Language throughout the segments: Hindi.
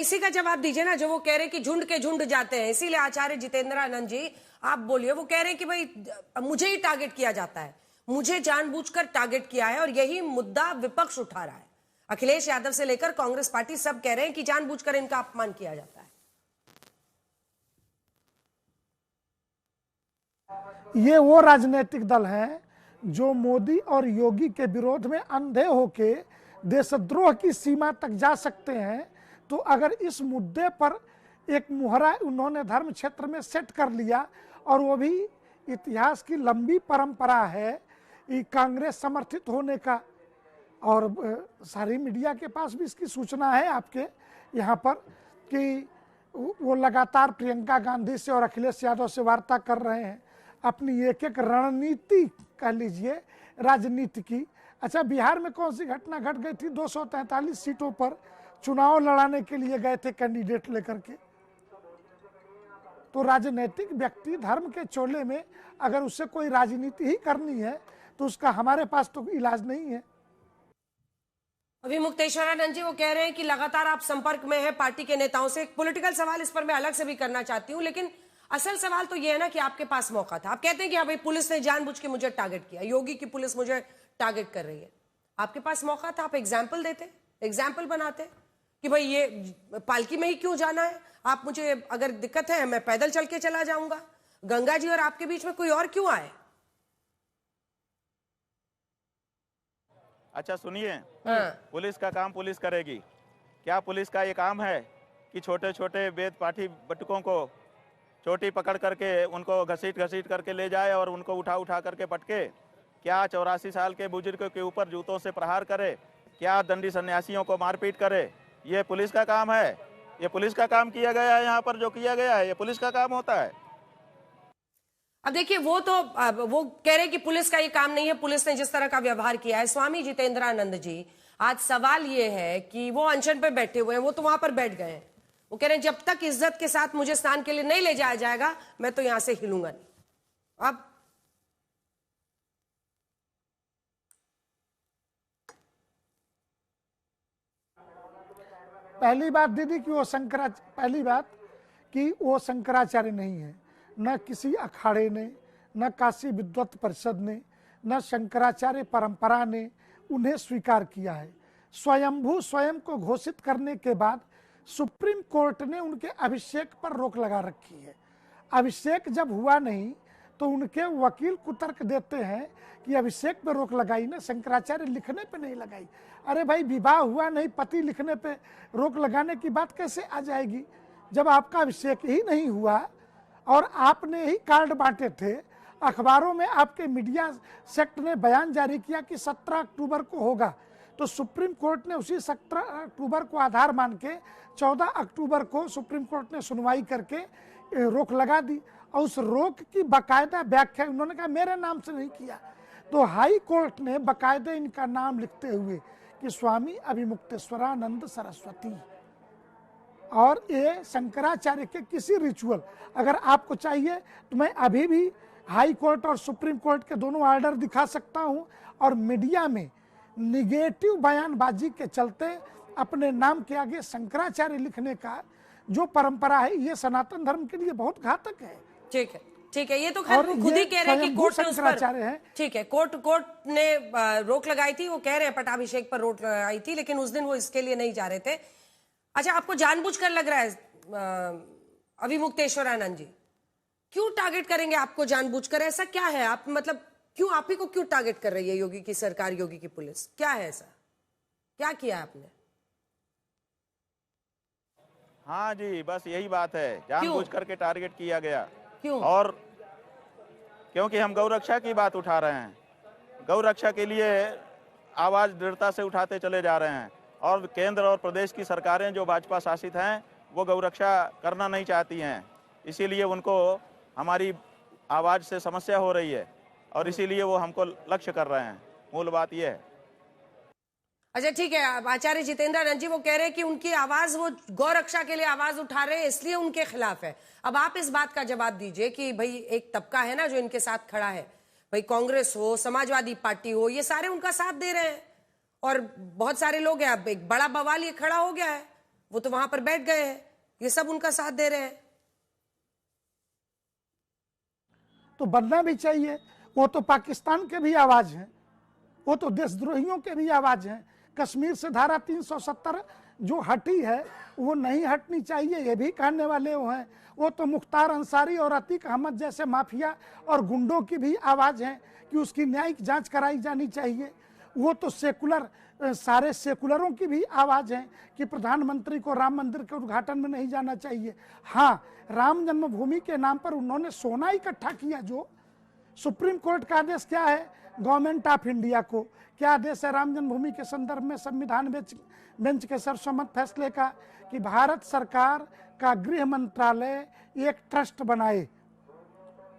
इसी का जवाब दीजिए ना, जो वो कह रहे कि झुंड के झुंड जाते हैं, इसीलिए आचार्य जितेंद्रानंद जी आप बोलिए। वो कह रहे हैं कि भाई मुझे ही टारगेट किया जाता है, मुझे जानबूझकर टारगेट किया है, और यही मुद्दा विपक्ष उठा रहा है। अखिलेश यादव से लेकर कांग्रेस पार्टी सब कह रहे हैं कि जानबूझकर इनका अपमान किया जाता है। ये वो राजनीतिक दल हैं जो मोदी और योगी के विरोध में अंधे होके देशद्रोह की सीमा तक जा सकते हैं। तो अगर इस मुद्दे पर एक मुहरा उन्होंने धर्म क्षेत्र में सेट कर लिया, और वो भी इतिहास की लंबी परंपरा है कांग्रेस समर्थित होने का, और सारी मीडिया के पास भी इसकी सूचना है आपके यहाँ पर कि वो लगातार प्रियंका गांधी से और अखिलेश यादव से वार्ता कर रहे हैं, अपनी एक एक रणनीति कह लीजिए राजनीति की। अच्छा, बिहार में कौन सी घटना घट गई थी? 243 सीटों पर चुनाव लड़ाने के लिए गए थे कैंडिडेट लेकर के। तो राजनीतिक व्यक्ति धर्म के चोले में अगर उससे कोई राजनीति ही करनी है तो उसका हमारे पास तो इलाज नहीं है। अभी मुक्तेश्वरानंद जी वो कह रहे हैं कि लगातार आप संपर्क में हैं पार्टी के नेताओं से। एक पॉलिटिकल सवाल इस पर मैं अलग से भी करना चाहती हूं, लेकिन असल सवाल तो ये है ना कि आपके पास मौका था। आप कहते हैं कि हाँ भाई पुलिस ने जानबूझ के मुझे टारगेट किया, योगी की पुलिस मुझे टारगेट कर रही है। आपके पास मौका था, आप एग्जाम्पल देते, एग्जाम्पल बनाते कि भाई ये पालकी में ही क्यों जाना है, आप मुझे अगर दिक्कत है मैं पैदल चल के चला जाऊंगा। गंगा जी और आपके बीच में कोई और क्यों आए? अच्छा सुनिए, पुलिस का काम पुलिस करेगी। क्या पुलिस का ये काम है कि छोटे छोटे वेद पाठी बटुकों को चोटी पकड़ करके उनको घसीट घसीट करके ले जाए और उनको उठा उठा करके पटके? क्या 84 साल के बुजुर्ग के ऊपर जूतों से प्रहार करे? क्या दंडी सन्यासियों को मारपीट करे? ये पुलिस का काम है? ये पुलिस का काम किया गया है यहाँ पर जो किया गया है, ये पुलिस का काम होता है? अब देखिए, वो कह रहे कि पुलिस का ये काम नहीं है, पुलिस ने जिस तरह का व्यवहार किया है। स्वामी जितेंद्रानंद जी, आज सवाल ये है कि वो अनशन पे बैठे हुए हैं, वो तो वहां पर बैठ गए हैं। वो कह रहे हैं जब तक इज्जत के साथ मुझे स्नान के लिए नहीं ले जाया जाएगा मैं तो यहां से हिलूंगा नहीं। अब पहली बात दीदी कि वो शंकराचार्य नहीं है। न किसी अखाड़े ने, न काशी विद्वत परिषद ने, न शंकराचार्य परंपरा ने उन्हें स्वीकार किया है। स्वयंभू स्वयं को घोषित करने के बाद सुप्रीम कोर्ट ने उनके अभिषेक पर रोक लगा रखी है। अभिषेक जब हुआ नहीं तो उनके वकील कुतर्क देते हैं कि अभिषेक पर रोक लगाई ना, शंकराचार्य लिखने पे नहीं लगाई। अरे भाई, विवाह हुआ नहीं, पति लिखने पे रोक लगाने की बात कैसे आ जाएगी? जब आपका अभिषेक ही नहीं हुआ और आपने ही कार्ड बांटे थे, अखबारों में आपके मीडिया सेक्ट ने बयान जारी किया कि 17 अक्टूबर को होगा, तो सुप्रीम कोर्ट ने उसी 17 अक्टूबर को आधार मान के 14 अक्टूबर को सुप्रीम कोर्ट ने सुनवाई करके रोक लगा दी। और उस रोक की बाकायदा व्याख्या उन्होंने कहा मेरे नाम से नहीं किया, तो हाई कोर्ट ने बाकायदा इनका नाम लिखते हुए कि स्वामी अभिमुक्तेश्वरानंद सरस्वती। और ये शंकराचार्य के किसी रिचुअल, अगर आपको चाहिए तो मैं अभी भी हाई कोर्ट और सुप्रीम कोर्ट के दोनों ऑर्डर दिखा सकता हूं। और मीडिया में निगेटिव बयानबाजी के चलते अपने नाम के आगे शंकराचार्य लिखने का जो परंपरा है, ये सनातन धर्म के लिए बहुत घातक है। ठीक है, ठीक है, ये तो खैर खुद ही कह रहे हैं कि कोर्ट ने उस पर, ठीक है, कोर्ट ने रोक लगाई थी। वो कह रहे हैं पटाभिषेक पर रोक लगाई थी, लेकिन उस दिन वो इसके लिए नहीं जा रहे थे। अच्छा, आपको जानबूझकर लग रहा है अभिमुक्तेश्वरानंद जी, क्यों टारगेट करेंगे आपको जानबूझकर? ऐसा क्या है? आप मतलब क्यों, आप ही को क्यों टारगेट कर रही है योगी की सरकार, योगी की पुलिस? क्या है ऐसा, क्या किया आपने? हाँ जी, बस यही बात है, जानबूझ करके टारगेट किया गया। क्यों? और क्योंकि हम गौ रक्षा की बात उठा रहे हैं, गौ रक्षा के लिए आवाज दृढ़ता से उठाते चले जा रहे हैं। और केंद्र और प्रदेश की सरकारें जो भाजपा शासित हैं वो गौ रक्षा करना नहीं चाहती हैं, इसीलिए उनको हमारी आवाज़ से समस्या हो रही है और इसीलिए वो हमको लक्ष्य कर रहे हैं। मूल बात ये है। अच्छा ठीक है, आचार्य जितेंद्रानंद जी वो कह रहे हैं कि उनकी आवाज, वो गौ रक्षा के लिए आवाज उठा रहे हैं इसलिए उनके खिलाफ है। अब आप इस बात का जवाब दीजिए कि भाई एक तबका है ना जो इनके साथ खड़ा है, भाई कांग्रेस हो, समाजवादी पार्टी हो, ये सारे उनका साथ दे रहे हैं और बहुत सारे लोग हैं। अब एक बड़ा बवाल ये खड़ा हो गया है, वो तो वहां पर बैठ गए हैं, ये सब उनका साथ दे रहे हैं। तो बनना भी चाहिए। वो तो पाकिस्तान के भी आवाज हैं, वो तो देशद्रोहियों के भी आवाज हैं। कश्मीर से धारा 370 जो हटी है वो नहीं हटनी चाहिए, ये भी कहने वाले वो हैं। वो तो मुख्तार अंसारी और अतीक अहमद जैसे माफिया और गुंडों की भी आवाज है कि उसकी न्यायिक जांच कराई जानी चाहिए। वो तो सेकुलर, सारे सेकुलरों की भी आवाज है कि प्रधानमंत्री को राम मंदिर के उद्घाटन में नहीं जाना चाहिए। हाँ, राम जन्मभूमि के नाम पर उन्होंने सोना इकट्ठा किया, जो सुप्रीम कोर्ट का आदेश क्या है, गवर्नमेंट ऑफ इंडिया को क्या आदेश है राम जन्मभूमि के संदर्भ में संविधान बेंच के सर्वसम्मत फैसले का, कि भारत सरकार का गृह मंत्रालय एक ट्रस्ट बनाए,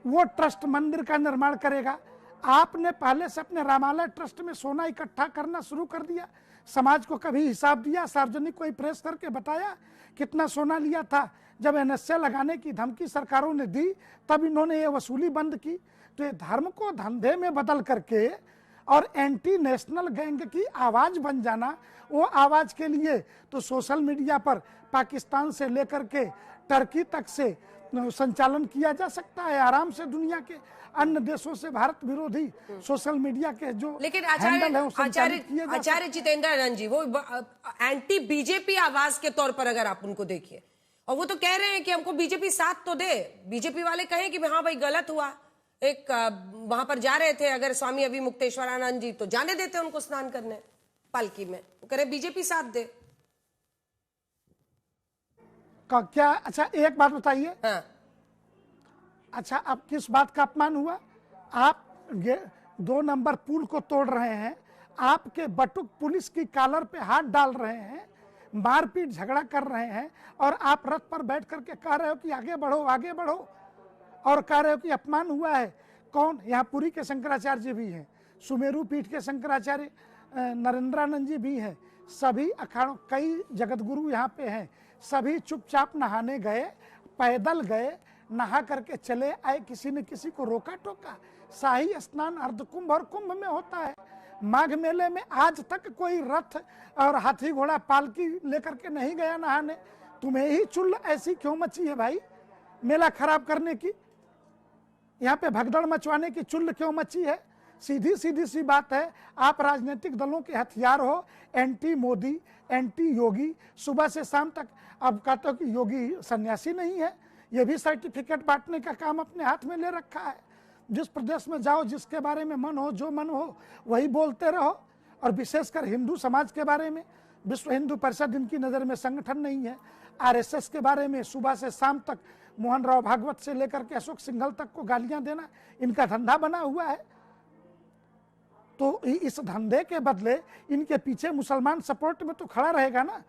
वो ट्रस्ट मंदिर का निर्माण करेगा। आपने पहले से अपने रामालय ट्रस्ट में सोना इकट्ठा करना शुरू कर दिया, समाज को कभी हिसाब दिया, सार्वजनिक कोई प्रेस करके बताया कितना सोना लिया था? जब एनएसए लगाने की धमकी सरकारों ने दी तब इन्होंने ये वसूली बंद की। तो ये धर्म को धंधे में बदल करके और एंटी नेशनल गैंग की आवाज बन जाना, वो आवाज के लिए तो सोशल मीडिया पर पाकिस्तान से लेकर के टर्की तक से संचालन किया जा सकता है आराम से। दुनिया के अन्य देशों से भारत विरोधी सोशल मीडिया के जो लेकिन हैंडल है वो संचालित किए जा आचार्य जितेंद्र आनंद जी, वो एंटी बीजेपी आवाज के तौर पर अगर आप उनको देखिए, और वो तो कह रहे हैं कि हमको बीजेपी साथ तो दे। बीजेपी वाले कहें कि हाँ भाई गलत हुआ, एक वहां पर जा रहे थे अगर स्वामी अभिमुक्तेश्वरानंद जी, तो जाने देते उनको स्नान करने पालकी में, करे बीजेपी साथ दे क्या? अच्छा एक बात बताइए, हाँ। अच्छा अब किस बात का अपमान हुआ? आप 2 नंबर पुल को तोड़ रहे हैं, आपके बटुक पुलिस की कॉलर पे हाथ डाल रहे हैं, मारपीट झगड़ा कर रहे हैं, और आप रथ पर बैठ करके कह रहे हो कि आगे बढ़ो आगे बढ़ो, और कह रहे हो कि अपमान हुआ है। कौन? यहाँ पुरी के शंकराचार्य जी भी हैं, सुमेरु पीठ के शंकराचार्य नरेंद्रानंद जी भी हैं, सभी अखाड़ों कई जगतगुरु यहाँ पे हैं, सभी चुपचाप नहाने गए, पैदल गए, नहा करके चले आए, किसी ने किसी को रोका टोका। शाही स्नान अर्धकुंभ और कुंभ में होता है। माघ मेले में आज तक कोई रथ और हाथी घोड़ा पालकी लेकर के नहीं गया नहाने। तुम्हें ही चुल्ल ऐसी क्यों मची है भाई, मेला खराब करने की, यहाँ पे भगदड़ मचवाने की चुल्ल क्यों मची है? सीधी सीधी सी बात है, आप राजनीतिक दलों के हथियार हो, एंटी मोदी, एंटी योगी, सुबह से शाम तक। अब कहते हो कि योगी सन्यासी नहीं है, ये भी सर्टिफिकेट बांटने का काम अपने हाथ में ले रखा है। जिस प्रदेश में जाओ, जिसके बारे में मन हो, जो मन हो वही बोलते रहो, और विशेषकर हिंदू समाज के बारे में। विश्व हिंदू परिषद इनकी नज़र में संगठन नहीं है। आरएसएस के बारे में सुबह से शाम तक मोहन राव भागवत से लेकर के अशोक सिंघल तक को गालियां देना इनका धंधा बना हुआ है। तो इस धंधे के बदले इनके पीछे मुसलमान सपोर्ट में तो खड़ा रहेगा ना।